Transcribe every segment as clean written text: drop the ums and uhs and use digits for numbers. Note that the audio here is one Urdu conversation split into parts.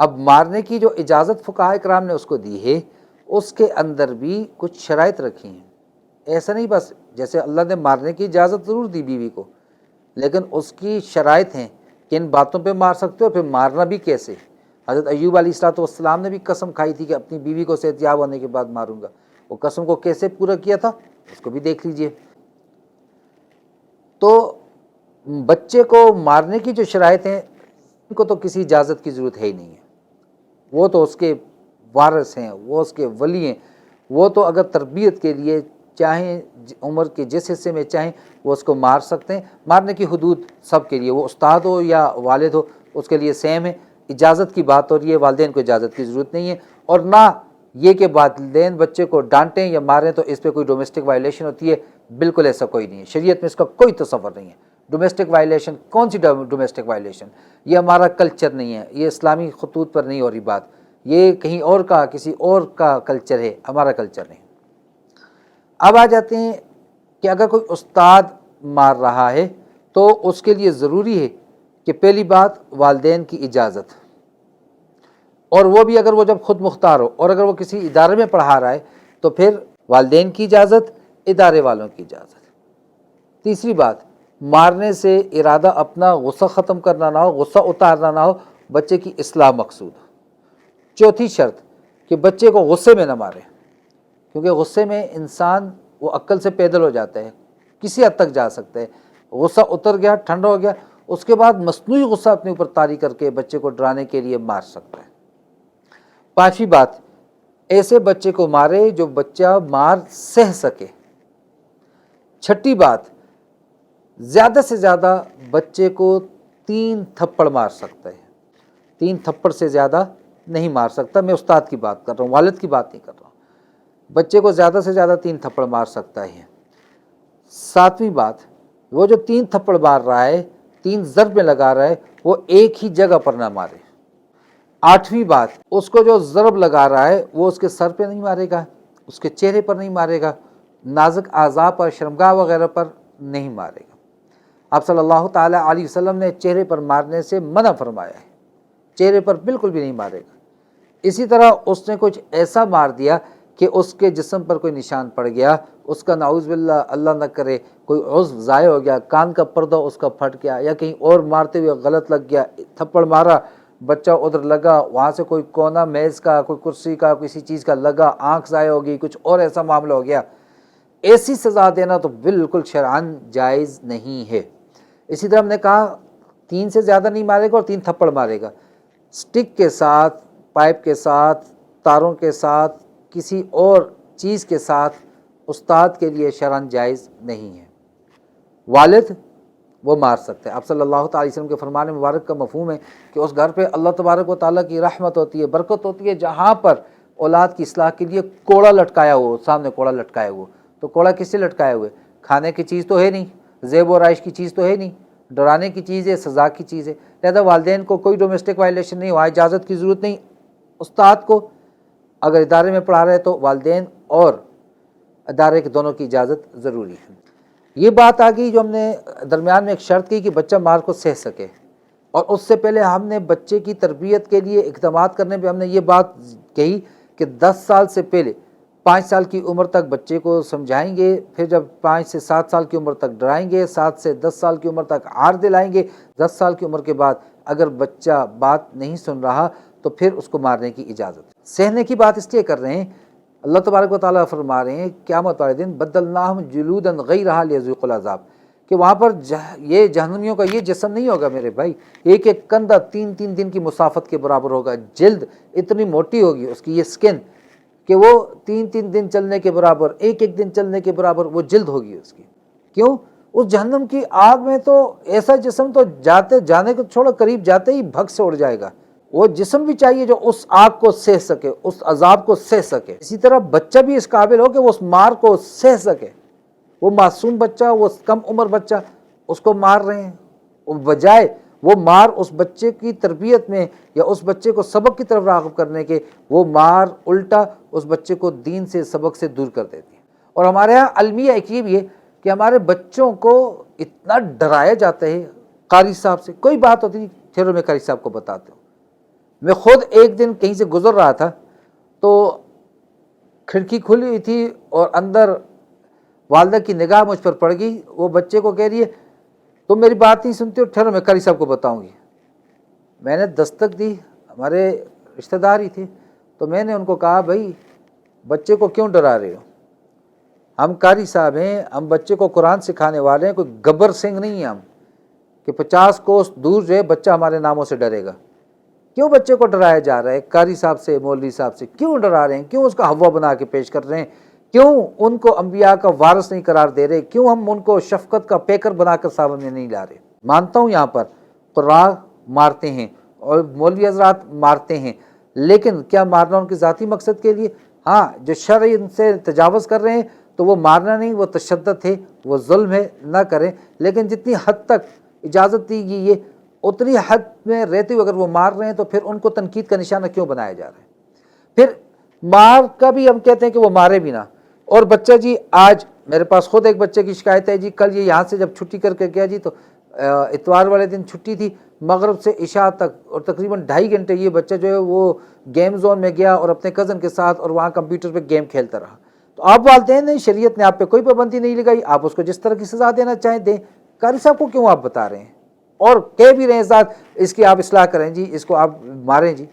اب مارنے کی جو اجازت فقہاء کرام نے اس کو دی ہے، اس کے اندر بھی کچھ شرائط رکھی ہیں۔ ایسا نہیں بس جیسے اللہ نے مارنے کی اجازت ضرور دی بیوی کو، لیکن اس کی شرائط ہیں کہ ان باتوں پہ مار سکتے ہو، پھر مارنا بھی کیسے۔ حضرت ایوب علیہ السلام نے بھی قسم کھائی تھی کہ اپنی بیوی کو صحتیاب ہونے کے بعد ماروں گا، وہ قسم کو کیسے پورا کیا تھا اس کو بھی دیکھ لیجئے۔ تو بچے کو مارنے کی جو شرائط ہیں ان کو تو کسی اجازت کی ضرورت ہے ہی نہیں ہے، وہ تو اس کے وارث ہیں، وہ اس کے ولی ہیں، وہ تو اگر تربیت کے لیے چاہیں عمر کے جس حصے میں چاہیں وہ اس کو مار سکتے ہیں۔ مارنے کی حدود سب کے لیے، وہ استاد ہو یا والد ہو، اس کے لیے سیم ہے۔ اجازت کی بات ہو رہی ہے، والدین کو اجازت کی ضرورت نہیں ہے، اور نہ یہ کہ والدین بچے کو ڈانٹیں یا ماریں تو اس پہ کوئی ڈومیسٹک وائلیشن ہوتی ہے، بالکل ایسا کوئی نہیں ہے، شریعت میں اس کا کوئی تصور نہیں ہے۔ ڈومیسٹک وائلیشن کون سی ڈومیسٹک وائلیشن؟ یہ ہمارا کلچر نہیں ہے، یہ اسلامی خطوط پر نہیں ہو رہی بات، یہ کہیں اور کا کسی اور کا کلچر ہے، ہمارا کلچر نہیں۔ اب آ جاتے ہیں کہ اگر کوئی استاد مار رہا ہے تو اس کے لیے ضروری ہے کہ پہلی بات والدین کی اجازت، اور وہ بھی اگر وہ جب خود مختار ہو، اور اگر وہ کسی ادارے میں پڑھا رہا ہے تو پھر والدین کی اجازت، ادارے والوں کی اجازت۔ تیسری بات، مارنے سے ارادہ اپنا غصہ ختم کرنا نہ ہو، غصہ اتارنا نہ ہو، بچے کی اصلاح مقصود ہو۔ چوتھی شرط کہ بچے کو غصے میں نہ مارے، کیونکہ غصے میں انسان وہ عقل سے پیدل ہو جاتا ہے، کسی حد تک جا سکتا ہے۔ غصہ اتر گیا، ٹھنڈا ہو گیا، اس کے بعد مصنوعی غصہ اپنے اوپر طاری کر کے بچے کو ڈرانے کے لیے مار سکتا ہے۔ پانچویں بات، ایسے بچے کو مارے جو بچہ مار سہ سکے۔ چھٹی بات، زیادہ سے زیادہ بچے کو 3 تھپڑ مار سکتا ہے، 3 تھپڑ سے زیادہ نہیں مار سکتا۔ میں استاد کی بات کر رہا ہوں، والد کی بات نہیں کر رہا ہوں۔ بچے کو زیادہ سے زیادہ 3 تھپڑ مار سکتا ہے۔ ساتویں بات، وہ جو 3 تھپڑ مار رہا ہے، 3 ضرب میں لگا رہا ہے، وہ ایک ہی جگہ پر نہ مارے۔ آٹھویں بات، اس کو جو ضرب لگا رہا ہے وہ اس کے سر پہ نہیں مارے گا، اس کے چہرے پر نہیں مارے گا، نازک اعضاء پر، شرمگاہ وغیرہ پر نہیں مارے گا۔ آپ صلی اللہ تعالی علیہ وسلم نے چہرے پر مارنے سے منع فرمایا ہے، چہرے پر بالکل بھی نہیں مارے گا۔ اسی طرح اس نے کچھ ایسا مار دیا کہ اس کے جسم پر کوئی نشان پڑ گیا، اس کا نعوذ باللہ اللہ نہ کرے کوئی عضو ضائع ہو گیا، کان کا پردہ اس کا پھٹ گیا، یا کہیں اور مارتے ہوئے غلط لگ گیا، تھپڑ مارا، بچہ ادھر لگا، وہاں سے کوئی کونا میز کا، کوئی کرسی کا، کسی چیز کا لگا، آنکھ ضائع ہو گئی، کچھ اور ایسا معاملہ ہو گیا، ایسی سزا دینا تو بالکل شرعاً جائز نہیں ہے۔ اسی طرح ہم نے کہا 3 سے زیادہ نہیں مارے گا اور 3 تھپڑ مارے گا۔ سٹک کے ساتھ، پائپ کے ساتھ، تاروں کے ساتھ، کسی اور چیز کے ساتھ استاد کے لیے شرعاً جائز نہیں ہے۔ والد وہ مار سکتے ہیں۔ آپ صلی اللہ تعالی وسلم کے فرمان مبارک کا مفہوم ہے کہ اس گھر پہ اللہ تبارک و تعالیٰ کی رحمت ہوتی ہے، برکت ہوتی ہے، جہاں پر اولاد کی اصلاح کے لیے کوڑا لٹکایا ہوا، سامنے کوڑا لٹکایا ہوا۔ تو کوڑا کس سے لٹکایا ہوئے؟ کھانے کی چیز تو ہے نہیں، زیب و رائش کی چیز تو ہے نہیں، ڈرانے کی چیز ہے، سزا کی چیز ہے۔ لہذا والدین کو کوئی ڈومیسٹک وائلیشن نہیں، وہاں اجازت کی ضرورت نہیں۔ استاد کو اگر ادارے میں پڑھا رہے تو والدین اور ادارے کے دونوں کی اجازت ضروری ہے۔ یہ بات آ گئی جو ہم نے درمیان میں ایک شرط کی کہ بچہ مار کو سہ سکے، اور اس سے پہلے ہم نے بچے کی تربیت کے لیے اقدامات کرنے پہ ہم نے یہ بات کہی کہ 10 سال سے پہلے 5 سال کی عمر تک بچے کو سمجھائیں گے، پھر جب 5 سے 7 سال کی عمر تک ڈرائیں گے، 7 سے 10 سال کی عمر تک عار دلائیں گے، 10 سال کی عمر کے بعد اگر بچہ بات نہیں سن رہا تو پھر اس کو مارنے کی اجازت۔ سہنے کی بات اس لیے کر رہے ہیں، اللہ تبارک و تعالیٰ فرما رہے ہیں قیامت والے دن بدلناہم جلودا غیرہا لیذوقوا العذاب، کہ وہاں پر یہ جہنمیوں کا یہ جسم نہیں ہوگا میرے بھائی، ایک ایک کندھا 3 دن کی مسافت کے برابر ہوگا، جلد اتنی موٹی ہوگی اس کی یہ سکن کہ وہ 3 دن چلنے کے برابر، ایک دن چلنے کے برابر وہ جلد ہوگی اس کی۔ کیوں؟ اس جہنم کی آگ میں تو ایسا جسم تو جانے کو چھوڑو، قریب جاتے ہی بھگ سے اڑ جائے گا۔ وہ جسم بھی چاہیے جو اس آگ کو سہ سکے، اس عذاب کو سہ سکے۔ اسی طرح بچہ بھی اس قابل ہو کہ وہ اس مار کو سہ سکے۔ وہ معصوم بچہ، وہ کم عمر بچہ، اس کو مار رہے ہیں، بجائے وہ مار اس بچے کی تربیت میں یا اس بچے کو سبق کی طرف راغب کرنے کے، وہ مار الٹا اس بچے کو دین سے، سبق سے دور کر دیتی ہے۔ اور ہمارے ہاں المیہ ایک یہ بھی ہے کہ ہمارے بچوں کو اتنا ڈرایا جاتا ہے، قاری صاحب سے کوئی بات ہوتی نہیں، ٹھہرو میں قاری صاحب کو بتاتا ہوں، میں خود ایک دن کہیں سے گزر رہا تھا تو کھڑکی کھلی ہوئی تھی اور اندر والدہ کی نگاہ مجھ پر پڑ گئی، وہ بچے کو کہہ رہی ہے تم میری بات نہیں سنتے ہو، ٹھہرو میں قاری صاحب کو بتاؤں گی۔ میں نے دستک دی، ہمارے رشتہ دار ہی تھے، تو میں نے ان کو کہا بھائی بچے کو کیوں ڈرا رہے ہو؟ ہم قاری صاحب ہیں، ہم بچے کو قرآن سکھانے والے ہیں، کوئی گبر سنگھ نہیں ہیں ہم کہ 50 کوس دور جو ہے بچہ ہمارے ناموں سے ڈرے گا۔ کیوں بچے کو ڈرایا جا رہا ہے؟ قاری صاحب سے، مولوی صاحب سے کیوں ڈرا رہے ہیں؟ کیوں اس کا حوا بنا کے پیش کر رہے ہیں؟ کیوں ان کو انبیاء کا وارث نہیں قرار دے رہے؟ کیوں ہم ان کو شفقت کا پیکر بنا کر سامنے نہیں لا رہے؟ مانتا ہوں یہاں پر قرآن مارتے ہیں اور مولوی حضرات مارتے ہیں، لیکن کیا مارنا ان کے ذاتی مقصد کے لیے؟ ہاں، جو شرع ان سے تجاوز کر رہے ہیں تو وہ مارنا نہیں، وہ تشدد ہے، وہ ظلم ہے، نہ کریں، لیکن جتنی حد تک اجازت دی گئی ہے اتنی حد میں رہتے ہوئے اگر وہ مار رہے ہیں تو پھر ان کو تنقید کا نشانہ کیوں بنایا جا رہا ہے؟ پھر مار کا بھی ہم کہتے ہیں کہ وہ مارے بھی نہ۔ اور بچہ جی آج میرے پاس خود ایک بچے کی شکایت ہے جی، کل یہ یہاں سے جب چھٹی کر کے گیا جی تو اتوار والے دن چھٹی تھی، مغرب سے عشاء تک اور تقریباً 2.5 گھنٹے یہ بچہ جو ہے وہ گیم زون میں گیا اور اپنے کزن کے ساتھ اور وہاں کمپیوٹر پہ گیم کھیلتا رہا۔ تو آپ والدین نے، شریعت نے آپ پہ کوئی پابندی نہیں لگائی، آپ اس کو جس طرح کی سزا دینا چاہیں دیں، قاری صاحب کو کیوں آپ بتا رہے ہیں؟ اور کہہ بھی رہے ہیں ساتھ اس کی آپ اصلاح کریں جی، اس کو آپ ماریں جی،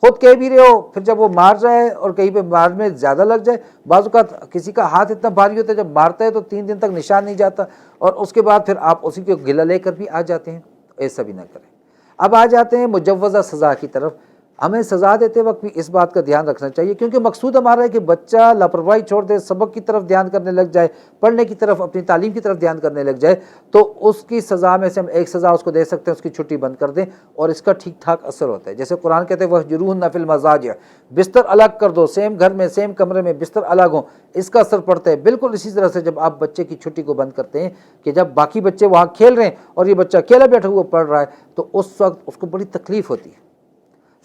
خود کہہ بھی رہے ہو، پھر جب وہ مار جائے اور کہیں پہ مار میں زیادہ لگ جائے، بعض اوقات کسی کا ہاتھ اتنا بھاری ہوتا ہے جب مارتا ہے تو 3 دن تک نشان نہیں جاتا اور اس کے بعد پھر آپ اسی کو گلہ لے کر بھی آ جاتے ہیں، ایسا بھی نہ کریں۔ اب آ جاتے ہیں مجوزہ سزا کی طرف۔ ہمیں سزا دیتے وقت بھی اس بات کا دھیان رکھنا چاہیے، کیونکہ مقصود ہمارا ہے کہ بچہ لاپرواہی چھوڑ دے، سبق کی طرف دھیان کرنے لگ جائے، پڑھنے کی طرف، اپنی تعلیم کی طرف دھیان کرنے لگ جائے، تو اس کی سزا میں سے ہم ایک سزا اس کو دے سکتے ہیں، اس کی چھٹی بند کر دیں اور اس کا ٹھیک ٹھاک اثر ہوتا ہے۔ جیسے قرآن کہتے ہیں وَاهْجُرُوهُنَّ فِي الْمَضَاجِعِ، بستر الگ کر دو، سیم گھر میں سیم کمرے میں بستر الگ ہوں، اس کا اثر پڑتا ہے۔ بالکل اسی طرح سے جب آپ بچے کی چھٹی کو بند کرتے ہیں کہ جب باقی بچے وہاں کھیل رہے ہیں اور یہ بچہ اکیلا بیٹھا ہوا پڑھ رہا ہے تو اس وقت اس کو بڑی تکلیف ہوتی ہے،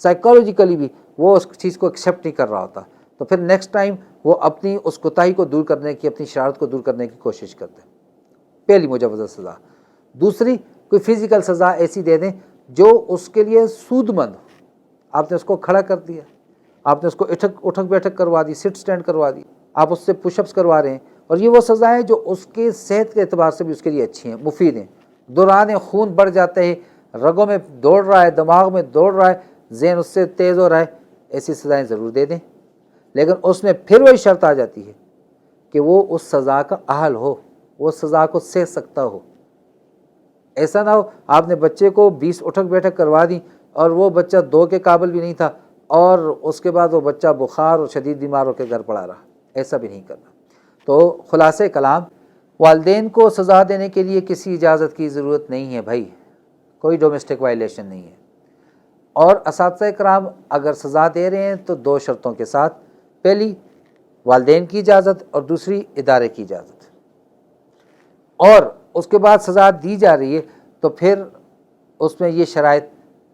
سائیکالوجیکلی بھی وہ اس چیز کو ایکسیپٹ نہیں کر رہا ہوتا، تو پھر نیکسٹ ٹائم وہ اپنی اس کوتاہی کو دور کرنے کی، اپنی شرارت کو دور کرنے کی کوشش کرتے ہیں۔ پہلی مجوزہ سزا۔ دوسری، کوئی فزیکل سزا ایسی دے دیں جو اس کے لیے سود مند ہو۔ آپ نے اس کو کھڑا کر دیا، آپ نے اس کو اٹھک بیٹھک کروا دی، سٹ سٹینڈ کروا دی، آپ اس سے پش اپس کروا رہے ہیں، اور یہ وہ سزائیں جو اس کے صحت کے اعتبار سے بھی اس کے لیے اچھی ہیں، مفید ہیں۔ دوران خون بڑھ جاتے ہیں، رگوں میں دوڑ رہا ہے، دماغ میں دوڑ رہا ہے، ذہن اس سے تیز ہو رہا ہے، ایسی سزائیں ضرور دے دیں، لیکن اس میں پھر وہی شرط آ جاتی ہے کہ وہ اس سزا کا اہل ہو، وہ سزا کو سہ سکتا ہو۔ ایسا نہ ہو آپ نے بچے کو 20 اٹھک بیٹھک کروا دی اور وہ بچہ 2 کے قابل بھی نہیں تھا اور اس کے بعد وہ بچہ بخار اور شدید بیمار ہو کے گھر پڑا رہا، ایسا بھی نہیں کرنا۔ تو خلاصہ کلام، والدین کو سزا دینے کے لیے کسی اجازت کی ضرورت نہیں ہے بھائی، کوئی ڈومیسٹک وائلیشن نہیں ہے۔ اور اساتذہ کرام اگر سزا دے رہے ہیں تو 2 شرطوں کے ساتھ، پہلی والدین کی اجازت اور دوسری ادارے کی اجازت، اور اس کے بعد سزا دی جا رہی ہے تو پھر اس میں یہ شرائط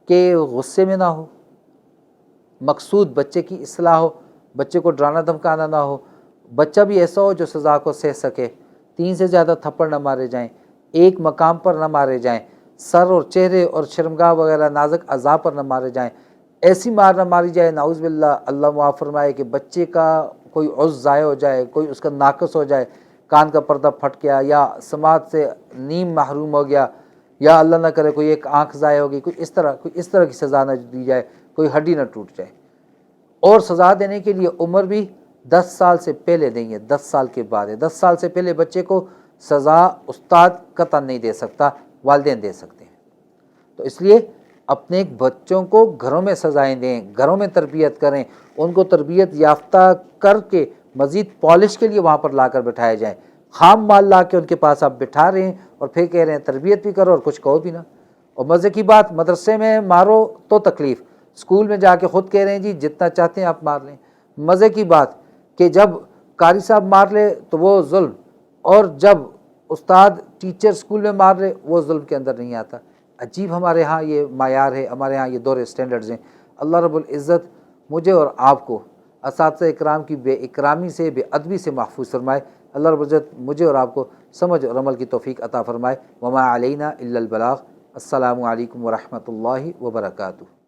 کہ غصے میں نہ ہو، مقصود بچے کی اصلاح ہو، بچے کو ڈرانا دھمکانا نہ ہو، بچہ بھی ایسا ہو جو سزا کو سہ سکے، 3 سے زیادہ تھپڑ نہ مارے جائیں، ایک مقام پر نہ مارے جائیں، سر اور چہرے اور شرمگاہ وغیرہ نازک اعضاء پر نہ مارے جائیں، ایسی مار نہ ماری جائے نعوذ باللہ، اللہ معاف فرمائے، کہ بچے کا کوئی عضو ضائع ہو جائے، کوئی اس کا ناقص ہو جائے، کان کا پردہ پھٹ گیا یا سماعت سے نیم محروم ہو گیا، یا اللہ نہ کرے کوئی ایک آنکھ ضائع ہو گئی، کوئی اس طرح کی سزا نہ دی جائے، کوئی ہڈی نہ ٹوٹ جائے۔ اور سزا دینے کے لیے عمر بھی 10 سال سے پہلے نہیں ہے، 10 سال کے بعد ہے۔ 10 سال سے پہلے بچے کو سزا استاد قطعاً نہیں دے سکتا، والدین دے سکتے ہیں۔ تو اس لیے اپنے بچوں کو گھروں میں سزائیں دیں، گھروں میں تربیت کریں، ان کو تربیت یافتہ کر کے مزید پالش کے لیے وہاں پر لا کر بٹھائے جائیں۔ خام مال لا کے ان کے پاس آپ بٹھا رہے ہیں اور پھر کہہ رہے ہیں تربیت بھی کرو اور کچھ کہو بھی نہ۔ اور مزے کی بات، مدرسے میں مارو تو تکلیف، اسکول میں جا کے خود کہہ رہے ہیں جی جتنا چاہتے ہیں آپ مار لیں۔ مزے کی بات کہ جب قاری صاحب مار لے تو وہ ظلم، اور جب استاد ٹیچر اسکول میں مار لے وہ ظلم کے اندر نہیں آتا۔ عجیب ہمارے ہاں یہ معیار ہے، ہمارے ہاں یہ دور اسٹینڈرڈز ہیں۔ اللہ رب العزت مجھے اور آپ کو اساتذہ اکرام کی بے اکرامی سے، بے ادبی سے محفوظ فرمائے۔ اللہ رب العزت مجھے اور آپ کو سمجھ اور عمل کی توفیق عطا فرمائے۔ وما علینا الا البلاغ۔ السلام علیکم ورحمۃ اللہ وبرکاتہ۔